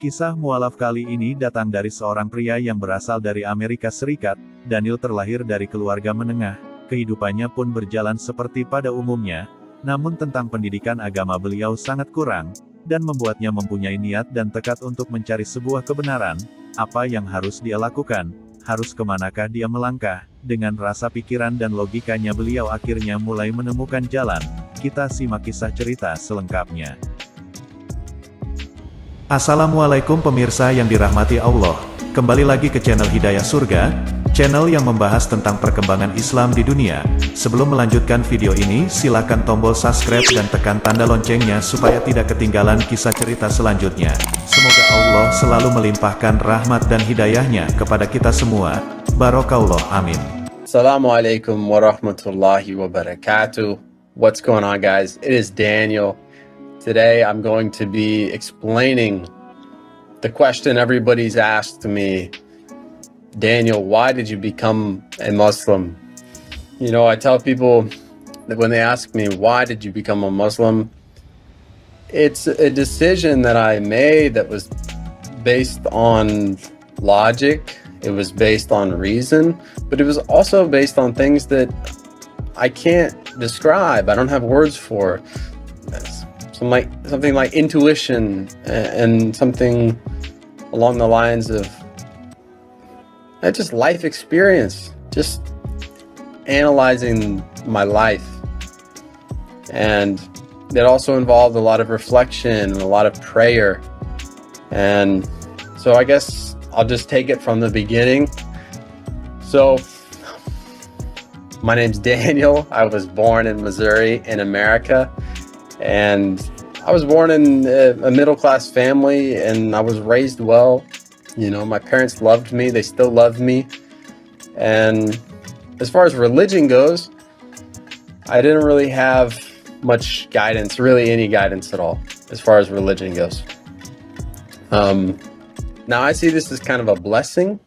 Kisah mualaf kali ini datang dari seorang pria yang berasal dari Amerika Serikat. Daniel terlahir dari keluarga menengah, kehidupannya pun berjalan seperti pada umumnya, namun tentang pendidikan agama beliau sangat kurang, dan membuatnya mempunyai niat dan tekad untuk mencari sebuah kebenaran. Apa yang harus dia lakukan? Harus kemanakah dia melangkah? Dengan rasa pikiran dan logikanya beliau akhirnya mulai menemukan jalan. Kita simak kisah cerita selengkapnya. Assalamualaikum pemirsa yang dirahmati Allah. Kembali lagi ke channel Hidayah Surga, channel yang membahas tentang perkembangan Islam di dunia. Sebelum melanjutkan video ini, silakan tombol subscribe dan tekan tanda loncengnya supaya tidak ketinggalan kisah cerita selanjutnya. Semoga Allah selalu melimpahkan rahmat dan hidayahnya kepada kita semua. Barokallah, amin. Assalamualaikum warahmatullahi wabarakatuh. What's going on, guys? It is Daniel. Today I'm going to be explaining the question everybody's asked me. Daniel, why did you become a Muslim? You know, I tell people that when they ask me, why did you become a Muslim? It's a decision that I made that was based on logic. It was based on reason, but it was also based on things that I can't describe. I don't have words for. Something like intuition and something along the lines of just life experience, just analyzing my life. And that also involved a lot of reflection and a lot of prayer. And so I guess I'll just take it from the beginning. So my name's Daniel. I was born in Missouri in America. And I was born in a middle-class family, and I was raised well. You know, my parents loved me. They still love me. And as far as religion goes, I didn't really have much guidance, really any guidance at all, as far as religion goes. Now I see this as kind of a blessing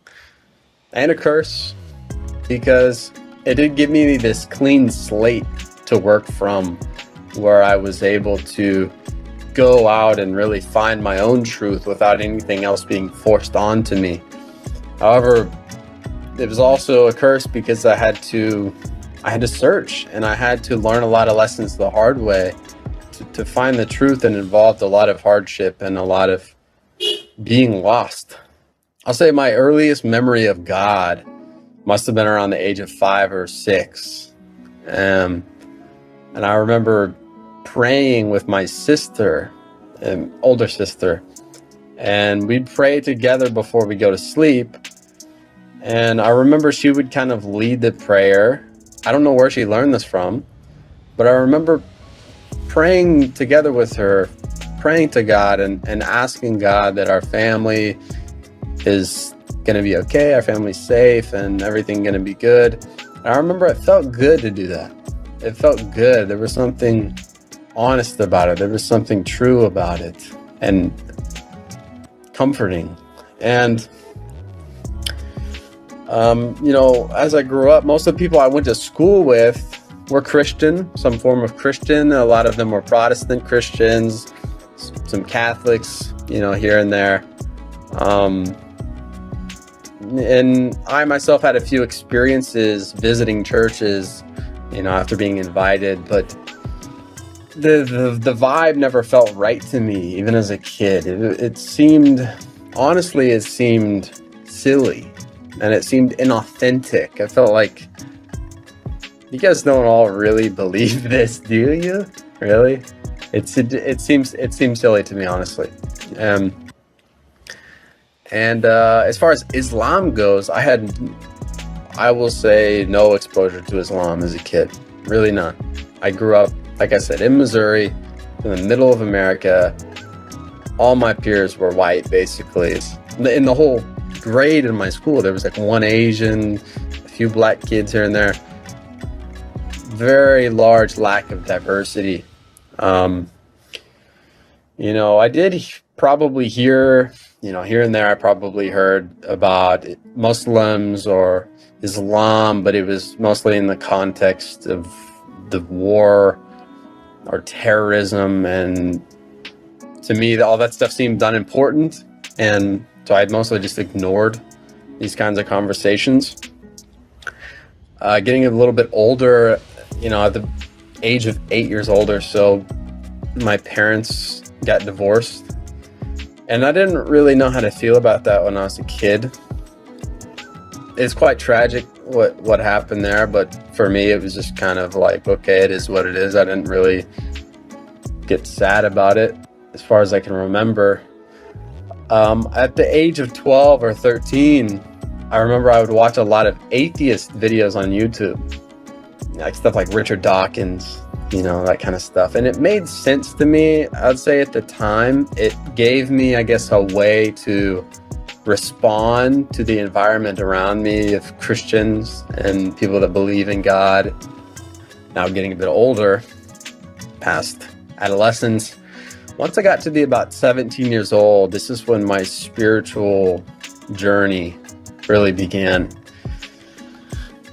and a curse, because it did give me this clean slate to work from, where I was able to go out and really find my own truth without anything else being forced onto me. However, it was also a curse because I had to search, and I had to learn a lot of lessons the hard way to find the truth, and involved a lot of hardship and a lot of being lost. I'll say my earliest memory of God must have been around the age of 5 or 6. And I remember praying with my sister, older sister, and we'd pray together before we go to sleep. And I remember she would kind of lead the prayer. I don't know where she learned this from, but I remember praying together with her, praying to God and asking God that our family is going to be okay, our family's safe, and everything going to be good. And I remember it felt good to do that. It felt good. There was something honest about it. There was something true about it, and comforting. And you know, as I grew up, most of the people I went to school with were Christian, some form of Christian. A lot of them were Protestant Christians, some Catholics, you know, here and there. And I myself had a few experiences visiting churches, you know, after being invited, but the vibe never felt right to me, even as a kid. It seemed, honestly, it seemed silly, and it seemed inauthentic. I felt like, you guys don't all really believe this, do you? Really? It seems silly to me, honestly. And as far as Islam goes, I will say, no exposure to Islam as a kid. Really none. I grew up, like I said, in Missouri, in the middle of America. All my peers were white, basically. In the whole grade in my school, there was like one Asian, a few black kids here and there. Very large lack of diversity. You know, I did probably hear, you know, here and there, I probably heard about Muslims or Islam, but it was mostly in the context of the war or terrorism, and to me all that stuff seemed unimportant. And so I'd mostly just ignored these kinds of conversations. Getting a little bit older, at the age of 8 years old or so, my parents got divorced. And I didn't really know how to feel about that when I was a kid. It's quite tragic what happened there, but for me it was just kind of like, okay, it is what it is. I didn't really get sad about it as far as I can remember. At the age of 12 or 13, I remember I would watch a lot of atheist videos on YouTube, like stuff like Richard Dawkins, that kind of stuff. And it made sense to me. I'd say at the time, it gave me, I guess, a way to respond to the environment around me of Christians and people that believe in God. Now getting a bit older, past adolescence, once I got to be about 17 years old, this is when my spiritual journey really began.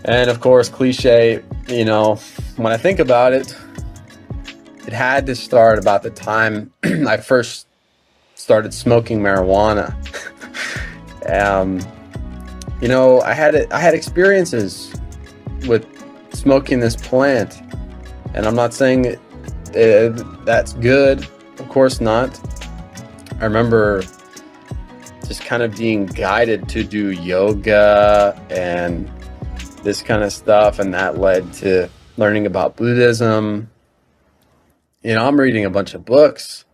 And of course, cliche, when I think about it, it had to start about the time I first started smoking marijuana. I had experiences with smoking this plant, and I'm not saying that's good. Of course not. I remember just kind of being guided to do yoga and this kind of stuff, and that led to learning about Buddhism. I'm reading a bunch of books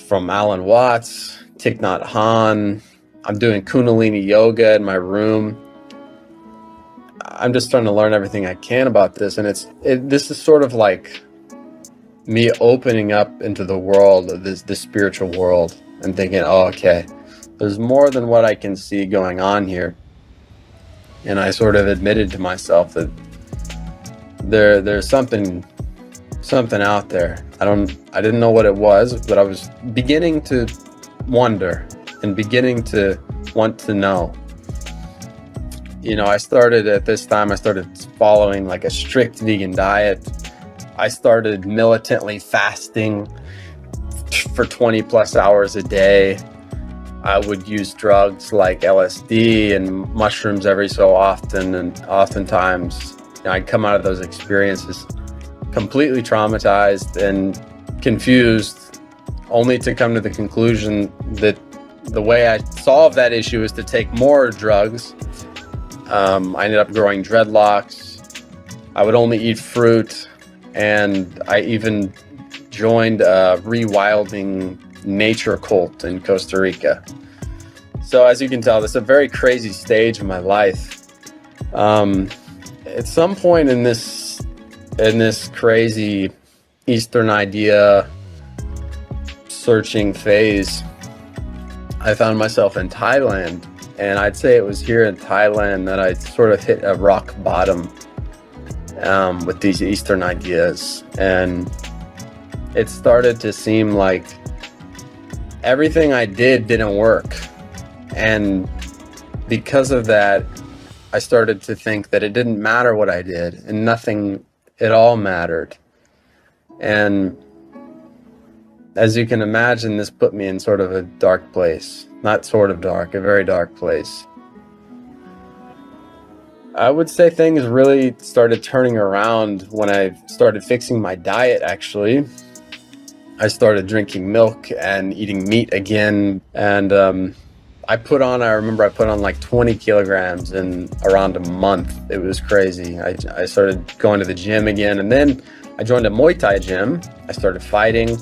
from Alan Watts, Thich Nhat Hanh. I'm doing Kundalini yoga in my room. I'm just trying to learn everything I can about this, and this is sort of like me opening up into the world of this spiritual world and thinking, oh, okay, there's more than what I can see going on here. And I sort of admitted to myself that there's something out there. I didn't know what it was, but I was beginning to wonder and beginning to want to know. I started following like a strict vegan diet. I started militantly fasting for 20 plus hours a day. I would use drugs like LSD and mushrooms every so often, and oftentimes I'd come out of those experiences completely traumatized and confused, only to come to the conclusion that the way I solved that issue is to take more drugs. I ended up growing dreadlocks. I would only eat fruit. And I even joined a rewilding nature cult in Costa Rica. So as you can tell, this is a very crazy stage of my life. At some point in this crazy Eastern idea searching phase, I found myself in Thailand. And I'd say it was here in Thailand that I sort of hit a rock bottom with these Eastern ideas. And it started to seem like everything I did didn't work. And because of that, I started to think that it didn't matter what I did, and nothing at all mattered. And as you can imagine, this put me in sort of a dark place. Not sort of dark, a very dark place. I would say things really started turning around when I started fixing my diet, actually. I started drinking milk and eating meat again. And I remember I put on like 20 kilograms in around a month. It was crazy. I started going to the gym again. And then I joined a Muay Thai gym. I started fighting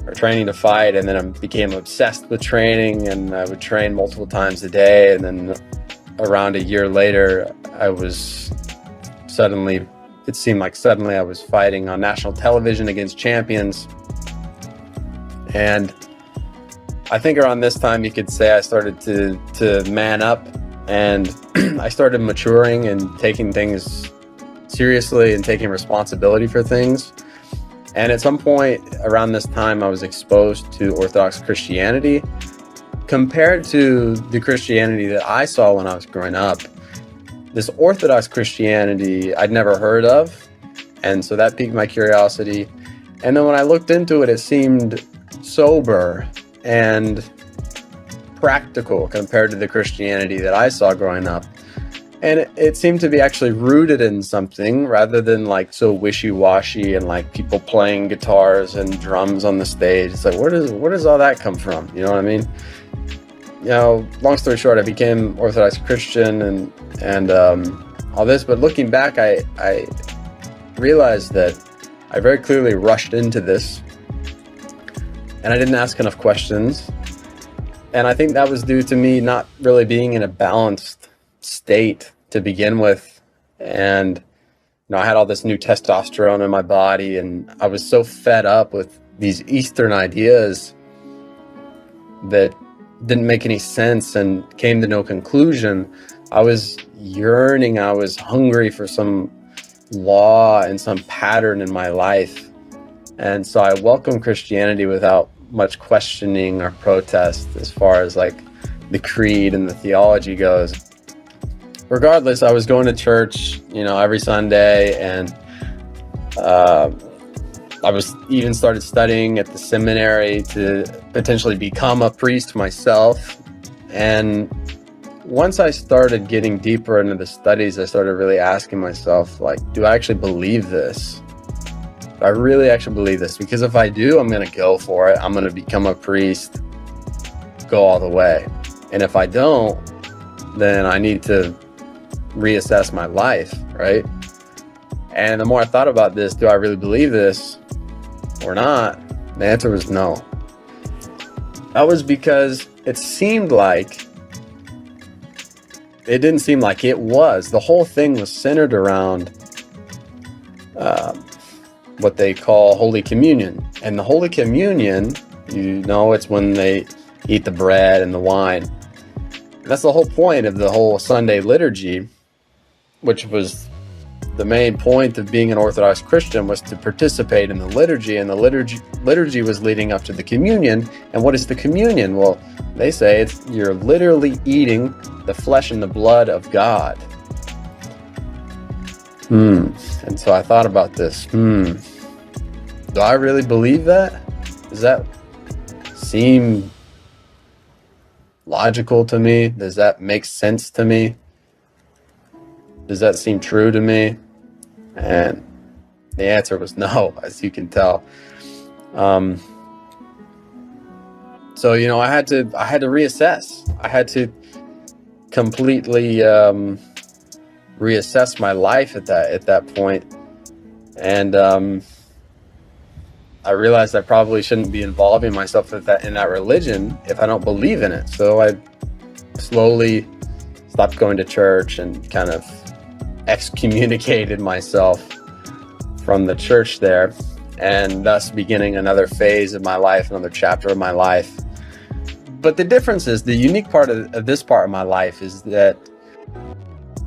or training to fight. And then I became obsessed with training, and I would train multiple times a day. And then around a year later, it seemed like suddenly I was fighting on national television against champions. And I think around this time, you could say I started to man up, and I started maturing and taking things seriously and taking responsibility for things. And at some point around this time, I was exposed to Orthodox Christianity. Compared to the Christianity that I saw when I was growing up, this Orthodox Christianity I'd never heard of, and so that piqued my curiosity. And then when I looked into it, it seemed sober and practical compared to the Christianity that I saw growing up. And it seemed to be actually rooted in something rather than like so wishy-washy and like people playing guitars and drums on the stage. It's like, where does all that come from? You know what I mean? You know, long story short, I became Orthodox Christian and all this, but looking back, I realized that I very clearly rushed into this and I didn't ask enough questions. And I think that was due to me not really being in a balanced state to begin with. And I had all this new testosterone in my body, and I was so fed up with these Eastern ideas that didn't make any sense and came to no conclusion. I was yearning, I was hungry for some law and some pattern in my life. And so I welcomed Christianity without much questioning or protest as far as like the creed and the theology goes. Regardless, I was going to church, every Sunday, and I was even started studying at the seminary to potentially become a priest myself. And once I started getting deeper into the studies, I started really asking myself, like, do I actually believe this? Do I really actually believe this? Because if I do, I'm going to go for it. I'm going to become a priest, go all the way. And if I don't, then I need to reassess my life, right? And the more I thought about this, do I really believe this or not? The answer was no. That was because it didn't seem like it was. The whole thing was centered around what they call Holy Communion. And the Holy Communion, it's when they eat the bread and the wine. And that's the whole point of the whole Sunday liturgy, which was the main point of being an Orthodox Christian, was to participate in the liturgy, and the liturgy was leading up to the communion. And what is the communion? Well, they say you're literally eating the flesh and the blood of God. And so I thought about this. Do I really believe that? Does that seem logical to me? Does that make sense to me? Does that seem true to me? And the answer was no, as you can tell. So I had to reassess. I had to completely reassess my life at that point. And I realized I probably shouldn't be involving myself in that religion if I don't believe in it. So I slowly stopped going to church and kind of excommunicated myself from the church there, and thus beginning another phase of my life, another chapter of my life. But the difference is, the unique part of this part of my life is that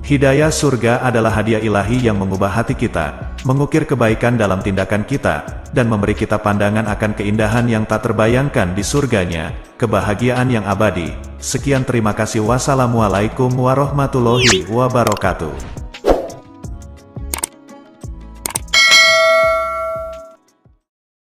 Hidayah Surga adalah hadiah ilahi yang mengubah hati kita, mengukir kebaikan dalam tindakan kita, dan memberi kita pandangan akan keindahan yang tak terbayangkan di surganya, kebahagiaan yang abadi. Sekian, terima kasih. Wassalamualaikum warahmatullahi wabarakatuh.